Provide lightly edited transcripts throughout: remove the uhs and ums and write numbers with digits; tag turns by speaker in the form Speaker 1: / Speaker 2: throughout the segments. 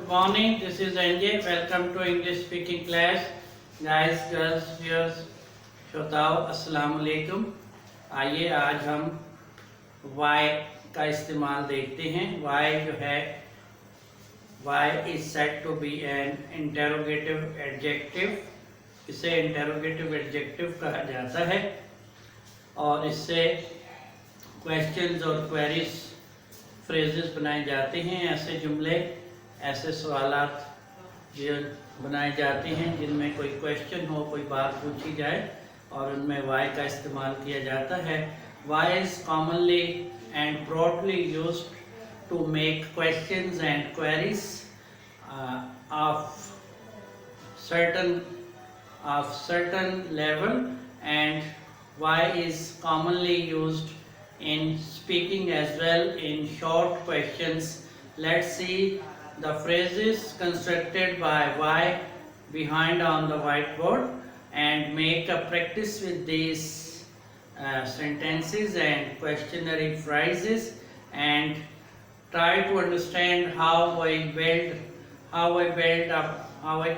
Speaker 1: morning. This is NJ. Welcome to English speaking class. Guys, girls, viewers, श्रोताओ अस्सलाम वालेकुम। आइए आज हम why का इस्तेमाल देखते हैं। why जो है why is said to be an interrogative adjective। इसे interrogative adjective कहा जाता है और इससे questions और queries phrases बनाए जाते हैं। ऐसे जुमले, ऐसे सवालात जो बनाए जाते हैं जिनमें कोई क्वेश्चन हो, कोई बात पूछी जाए और उनमें वाई का इस्तेमाल किया जाता है। Why is commonly and broadly used to make questions and queries of certain level, and why is commonly used in speaking as well in short questions. Let's see the phrases constructed by why behind on the whiteboard and make a practice with these sentences and questionary phrases and try to understand how I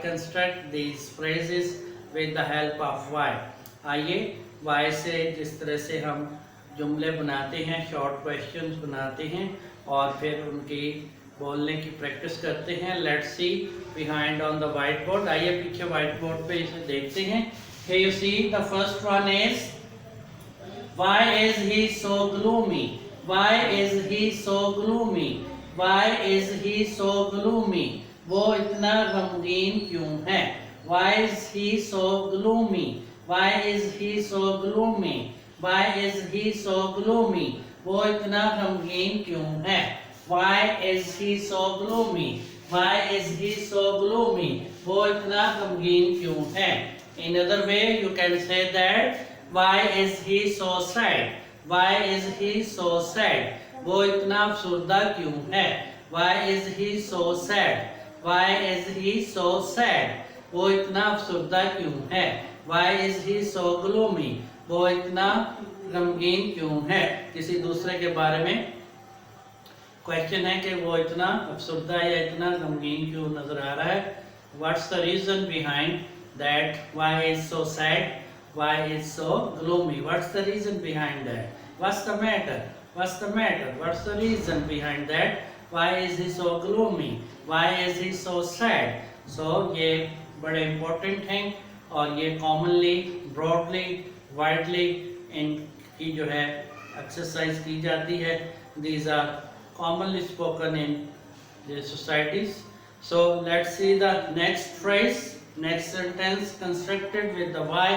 Speaker 1: construct these phrases with the help of why. आइए why से जिस तरह से हम जुमले बनाते हैं, short questions बनाते हैं और फिर उनकी बोलने की प्रैक्टिस करते हैं। Let's see behind on the white board. आइए पीछे व्हाइट बोर्ड पे इसे देखते हैं। Here you see the first one is why is he so gloomy? Why is he so gloomy? Why is he so gloomy? वो इतना गमगीन क्यों है? Why is he so gloomy? Why is he so gloomy? Why is he so gloomy? वो इतना गमगीन क्यों है? Why is he so gloomy? Why is he so gloomy? वो इतना गमगीन क्यों है? In other way you can say that why is he so sad? Why is he so sad? वो इतना अफसुर्दा क्यों है? Why is he so sad? Why is he so sad? वो इतना अफसुर्दा क्यों है? Why is he so gloomy? वो इतना गमगीन क्यों है? किसी दूसरे के बारे में क्वेश्चन है कि वो इतना अफसुर्दा या इतना गमगीन क्यों नजर आ रहा है। What's the reason behind that? Why is so sad? Why is so gloomy? What's the reason behind that? What's the matter? What's the matter? What's the reason behind that? Why is he so gloomy? Why is he so sad? So ये बड़े important हैं और ये commonly, broadly, widely इनकी जो है exercise की जाती है। These are commonly spoken in the societies. So let's see the next phrase, next sentence constructed with the why.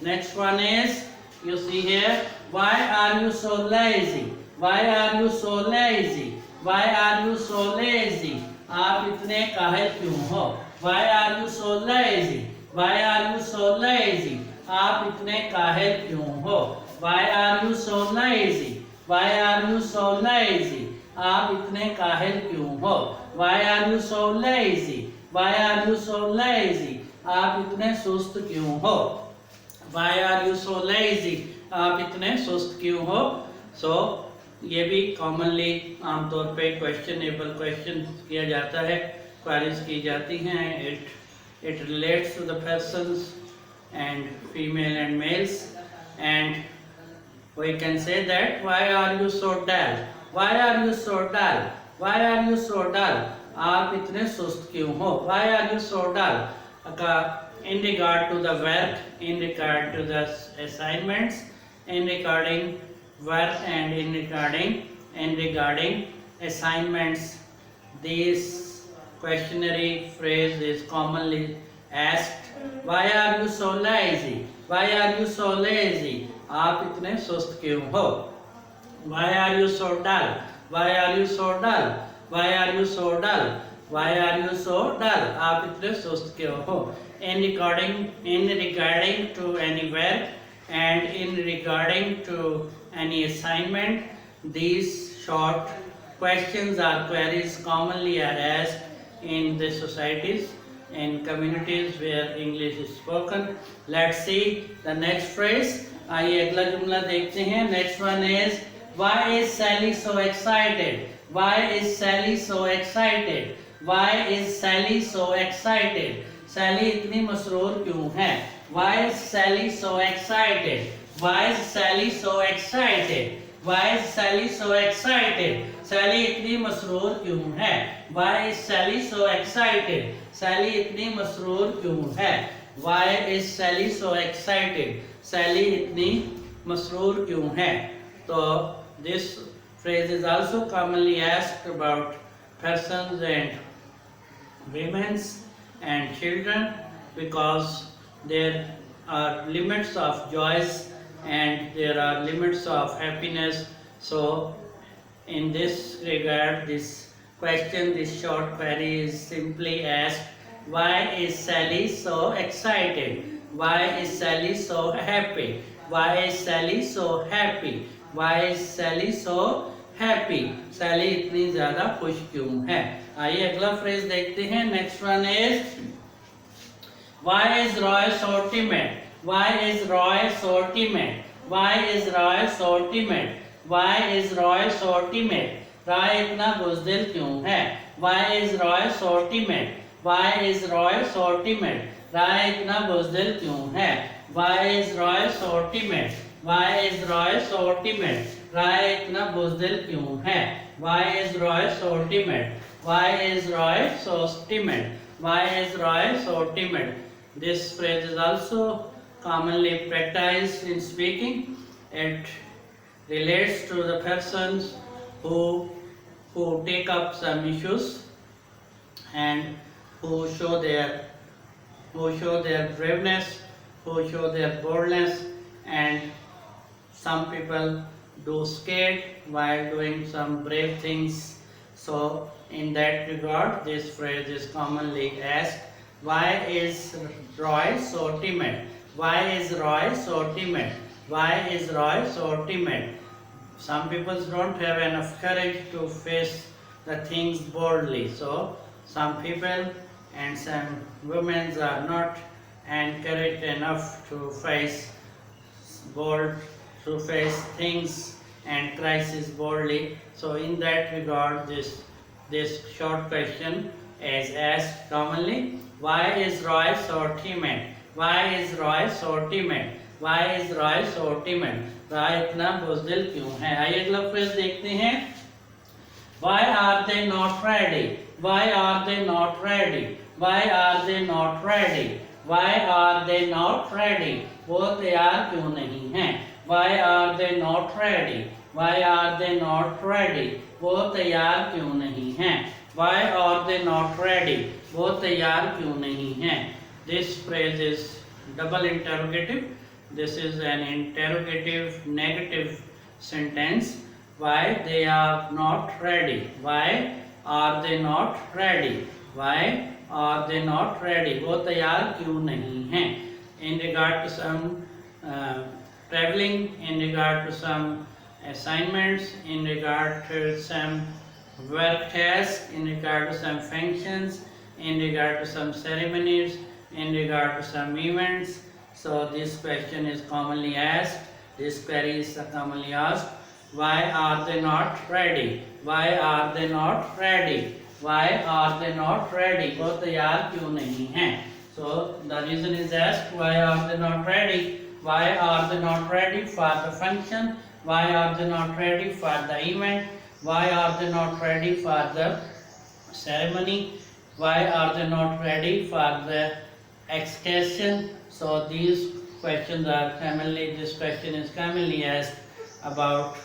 Speaker 1: Next one is, you see here, why are you so lazy? Why are you so lazy? Why are you so lazy? आप इतने काहिल क्यों हो? Why are you so lazy? Why are you so lazy? आप इतने काहिल क्यों हो? Why are you so lazy? Why are you so lazy? आप इतने काहिल क्यों हो? Why are you so lazy? Why are you so lazy? आप इतने सुस्त क्यों हो? Why are you so lazy? आप इतने सुस्त क्यों हो? So ये भी कॉमनली आमतौर पे क्वेश्चनेबल क्वेश्चन किया जाता है, क्वेरीज की जाती हैं। It relates to the persons and female and males, and we can say that why are you so dull? Why are you so dull? Why are you so dull? आप इतने सुस्त क्यों हो? Why are you so dull? In regard to the work, in regard to the assignments, in regarding work and in regarding assignments, this questionary phrase is commonly asked. Why are you so lazy? Why are you so lazy? आप इतने सुस्त क्यों हो? Why are you so dull? Why are you so dull? Why are you so dull? Why are you so dull? आप इतने सुस्त क्यों हो? In regarding to any work and in regarding to any assignment, these short questions or queries commonly are asked in the societies, in communities where English is spoken. Let's see the next phrase. आइए अगला जुमला देखते हैं। Next one is why is Sally so excited? Why is Sally so excited? Why is Sally so excited? Sally इतनी मसरूर क्यों है? Why is Sally so excited? Why is Sally so excited? Why is Sally so excited? Sally इतनी मसरूर क्यों है? Why is Sally so excited? Sally इतनी मसरूर क्यों है? Why is Sally so excited? Sally इतनी मसरूर क्यों है? तो this phrase is also commonly asked about persons and women and children, because there are limits of joys and there are limits of happiness. So in this regard, this question, this short query is simply asked, why is Sally so excited? Why is Sally so happy? Why is Sally so happy? Why is Sally so happy? Sally इतनी ज़्यादा खुश क्यों है? आइए अगला phrase देखते हैं. Next one is, why is Roy so timid? Why is Roy so timid? Why is Roy so timid? Why is Roy so timid? Roy इतना बुज़दिल क्यों है? Why is Roy so timid? Why is Roy so timid? Roy इतना बुज़दिल क्यों है? Why is Roy so timid? Why is Roy so timid? Roy इतना बुज़दिल क्यों है? Why is Roy so timid? Why is Roy so timid? Why is Roy so timid? This phrase is also commonly practiced in speaking. It relates to the persons who take up some issues and who show their braveness, who show their boldness, and some people do scared while doing some brave things. So in that regard, this phrase is commonly asked, why is Roy so timid? Why is Roy so timid? Why is Roy so timid? Some people don't have enough courage to face the things boldly. So some people and some women are not encouraged enough to face things and crisis boldly. So in that regard, this short question is asked commonly, why is Roy so timid? Why is Roy so timid? Why is Roy so timid? Roy इतना बुज़दिल क्यों है? आइए अगला phrase देखते हैं. Why are they not ready? Why are they not ready? Why are they not ready? Why are they not ready? वो तैयार क्यों नहीं हैं? Why are they not ready? Why are they not ready? वो तैयार क्यों नहीं हैं? Why are they not ready? वो तैयार क्यों नहीं हैं? This phrase is double interrogative. This is an interrogative negative sentence. Why they are not ready? Why are they not ready? Why are they not ready? वो तैयार क्यों नहीं हैं? In regard to some traveling, in regard to some assignments, in regard to some work tasks, in regard to some functions, in regard to some ceremonies, in regard to some events. So this question is commonly asked, this query is commonly asked, why are they not ready? Why are they not ready? Why are they not ready? वो तैयार क्यों नहीं हैं? So the reason is asked, why are they not ready? Why are they not ready for the function? Why are they not ready for the event? Why are they not ready for the ceremony? Why are they not ready for the excursion? So these questions are commonly, this question is commonly asked about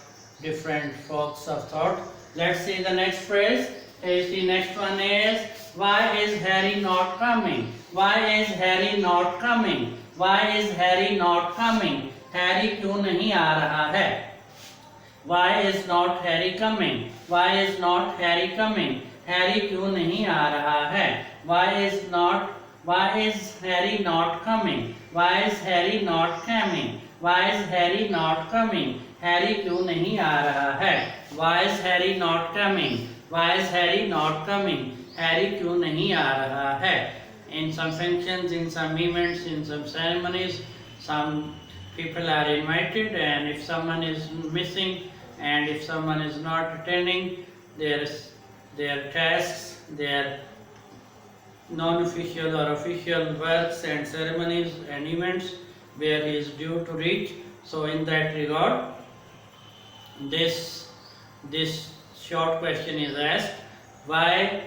Speaker 1: different folks of thought. Let's see the next phrase. The next one is, why is Harry not coming? Why is Harry not coming? Why is Harry not coming? Harry क्यों नहीं आ रहा है? Why is not Harry coming? Why is not Harry coming? Harry क्यों नहीं आ रहा है? Why is Harry not coming? Why is Harry not coming? Why is Harry not coming? Harry क्यों नहीं आ रहा है? Why is Harry not coming? Why is Harry not coming? Harry क्यों नहीं आ रहा है? In some functions, in some events, in some ceremonies, some people are invited, and if someone is missing and if someone is not attending their tasks, their non-official or official works and ceremonies and events where he is due to reach. So in that regard, this short question is asked, why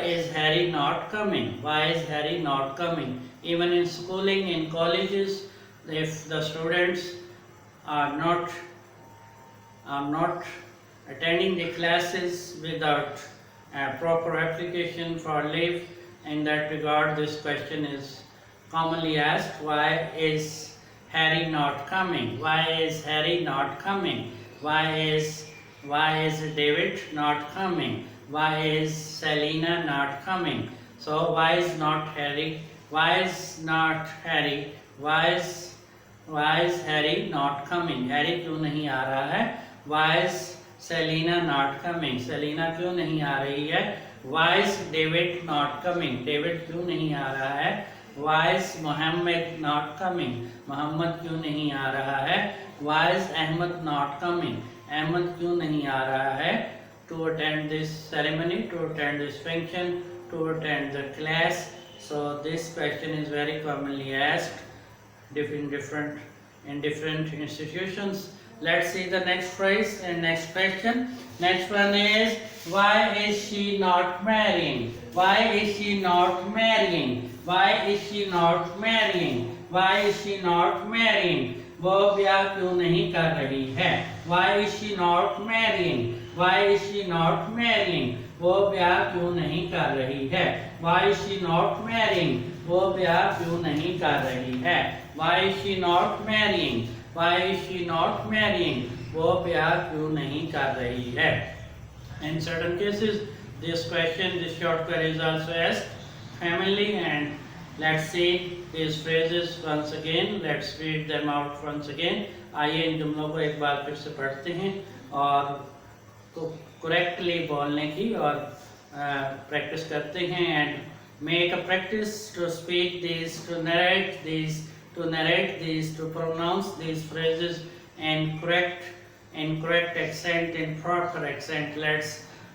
Speaker 1: is Harry not coming? Why is Harry not coming? Even in schooling, in colleges, if the students are not attending the classes without proper application for leave, in that regard this question is commonly asked, why is Harry not coming? Why is Harry not coming? Why is David not coming? Why is Selena not coming? So why is not Harry? Why is not Harry? Why is Harry not coming? Harry क्यों नहीं आ रहा है? Why is Selena not coming? Selena क्यों नहीं आ रही है? Why is David not coming? David क्यों नहीं आ रहा है? Why is Muhammad not coming? Muhammad क्यों नहीं आ रहा है? Why is Ahmad not coming? Ahmad क्यों नहीं आ रहा है? To attend this ceremony, to attend this function, to attend the class. So this question is very commonly asked in different institutions. Let's see the next phrase and next question. Next one is, why is she not marrying? Why is she not marrying? Why is she not marrying? Why is she not marrying? वो ब्याह क्यों नहीं कर रही है? Why is she not marrying? Why is she not marrying? वो ब्याह क्यों नहीं कर रही है? Why is she not marrying? वो ब्याह क्यों नहीं कर रही है? Why is she not marrying? Why is she not marrying? वो ब्याह क्यों नहीं कर रही है? In certain cases, this short query is also asked commonly, and let's see these phrases once again. Let's read them out once again. आइए इन जुमलों को एक बार फिर से पढ़ते हैं और करेक्टली बोलने की और प्रैक्टिस करते हैं, and make a practice to speak these, to narrate these, to pronounce these phrases in correct accent, in proper accent.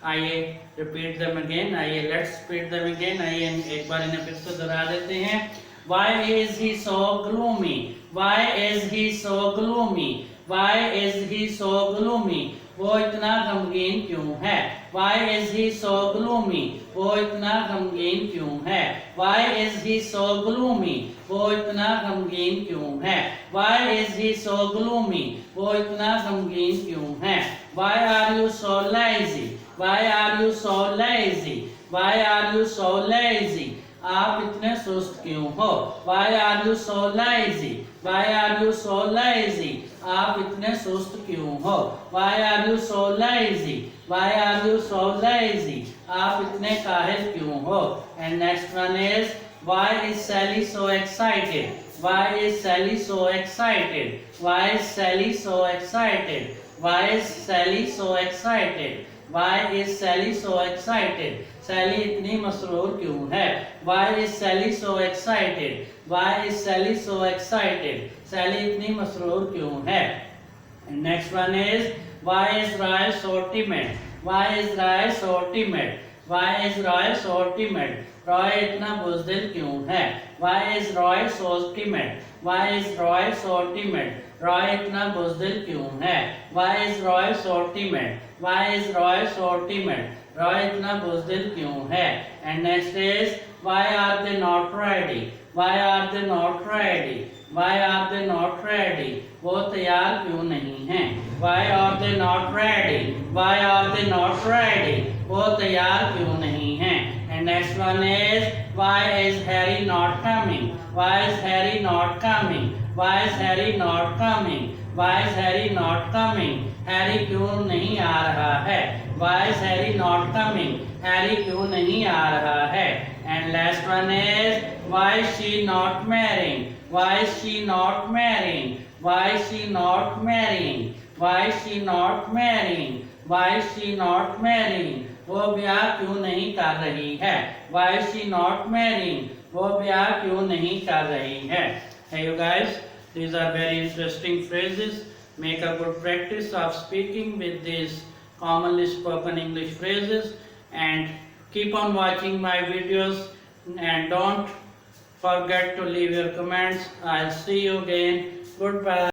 Speaker 1: आइए repeat them again. Let's repeat them again. आइए एक बार इन्हें फिर से दोहरा देते हैं. Why is he so gloomy? Why is he so gloomy? Why is he so gloomy? वो इतना गमगीन क्यों है? Why is he so gloomy? वो इतना गमगीन क्यों है? Why is he so gloomy? वो इतना गमगीन क्यों है? Why is he so gloomy? वो इतना गमगीन क्यों है? Why are you so lazy? Why are you so lazy? Why are you so lazy? आप इतने सुस्त क्यों हो? Why are you so lazy? Why are you so lazy? आप इतने सुस्त क्यों हो? Why are you so lazy? Why are you so lazy? आप इतने काहिल क्यों हो? And next one is, why is Sally so excited? Why is Sally so excited? Why is Sally so excited? Why is Sally so excited? Why is Sally so excited? Sally इतनी मसरूर क्यों है? Why is Sally so excited? Why is Sally so excited? Sally इतनी मसरूर क्यों है? And next one is, why is Roy so timid? Why is Roy so timid? Why is Roy so timid? Roy इतना बुज़दिल क्यों है? Why is Roy so timid? Why is Roy so timid? Roy इतना बुज़दिल क्यों है? Why is Roy so timid? Why is Roy so timid? Roy इतना बुज़दिल क्यों है? And next is, why are they not ready? Why are they not ready? Why are they not ready? वो तैयार क्यों नहीं हैं? Why are they not ready? Why are they not ready? वो तैयार क्यों नहीं हैं? And next one is, why is Harry not coming? Why is Harry not coming? Why is Harry not coming? Why is Harry not coming? Harry क्यों नहीं आ रहा है? Why is Harry not coming? Harry क्यों नहीं आ रहा है? And last one is, why is she not marrying? Why is she not marrying? Why is she not marrying? Why is she not marrying? Why is she not marrying? वो ब्याह क्यों नहीं कर रही है? Why is she not marrying? वो ब्याह क्यों नहीं कर रही है? Hey you guys, these are very interesting phrases. Make a good practice of speaking with these commonly spoken English phrases, and Keep on watching my videos and don't forget to leave your comments. I'll see you again. Goodbye.